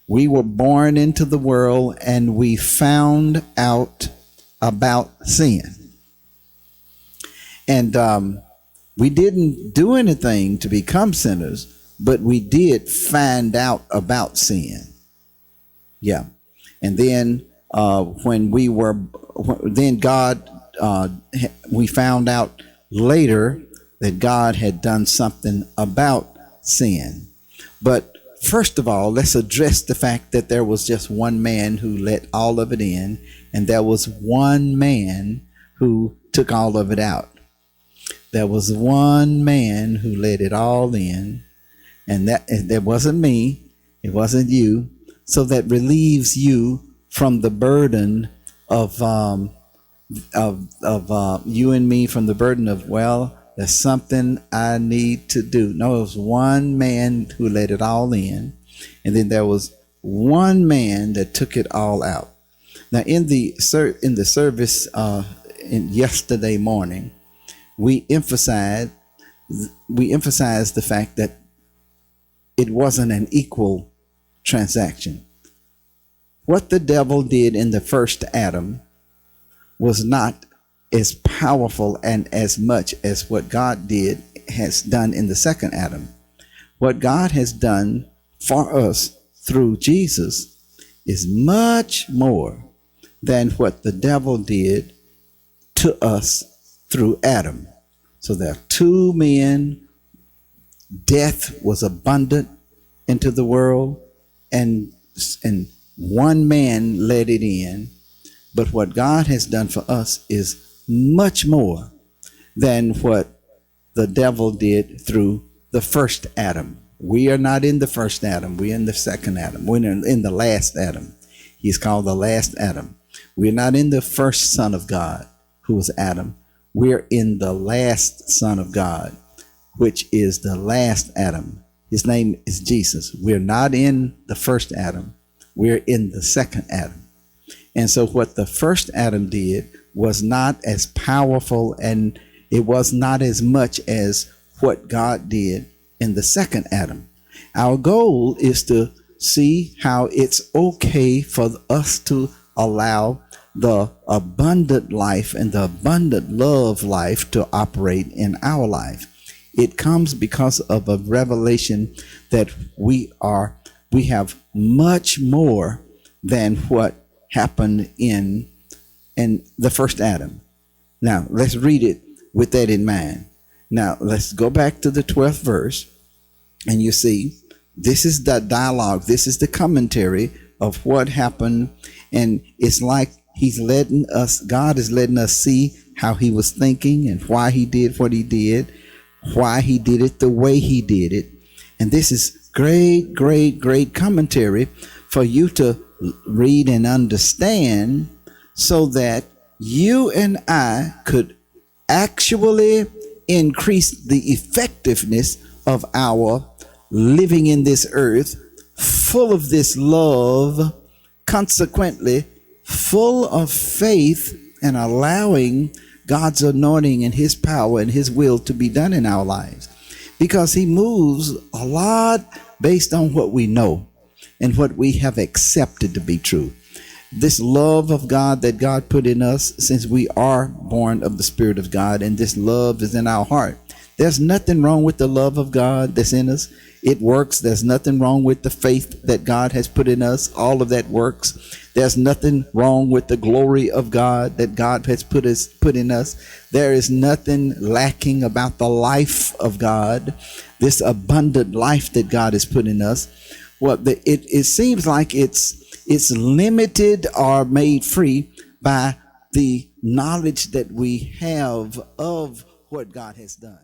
We were born into the world and we found out about sin. And we didn't do anything to become sinners, but we did find out about sin. Yeah. And then we found out later that God had done something about sin. But first of all, let's address the fact that there was just one man who let all of it in, and there was one man who took all of it out. There was one man who let it all in, and that wasn't me, it wasn't you. So that relieves you from the burden of you and me, from the burden of, well, there's something I need to do. No, it was one man who let it all in, and then there was one man that took it all out. Now, in the service in yesterday morning, we emphasized the fact that it wasn't an equal transaction. What the devil did in the first Adam was not as powerful and as much as what God has done in the second Adam. What God has done for us through Jesus is much more than what the devil did to us through Adam. So there are two men. Death was abundant into the world, and one man let it in. But what God has done for us is much more than what the devil did through the first Adam. We are not in the first Adam. We're in the second Adam. We're in the last Adam. He's called the last Adam. We're not in the first Son of God, who was Adam. We're in the last Son of God, which is the last Adam. His name is Jesus. We're not in the first Adam. We're in the second Adam. And so what the first Adam did was not as powerful, and it was not as much as what God did in the second Adam. Our goal is to see how it's okay for us to allow the abundant life and the abundant love life to operate in our life. It comes because of a revelation that we have much more than what happened in the first Adam. Now, let's read it with that in mind. Now, let's go back to the 12th verse, and you see, this is the dialogue. This is the commentary of what happened, and it's like God is letting us see how he was thinking and why he did what he did, why he did it the way he did it. And this is great, great, great commentary for you to read and understand, so that you and I could actually increase the effectiveness of our living in this earth, full of this love, consequently full of faith, and allowing God's anointing and his power and his will to be done in our lives. Because he moves a lot based on what we know and what we have accepted to be true. This love of God that God put in us, since we are born of the Spirit of God, and this love is in our heart. There's nothing wrong with the love of God that's in us. It works. There's nothing wrong with the faith that God has put in us. All of that works. There's nothing wrong with the glory of God that God has put in us. There is nothing lacking about the life of God, this abundant life that God has put in us. Well, it seems like it's limited or made free by the knowledge that we have of what God has done.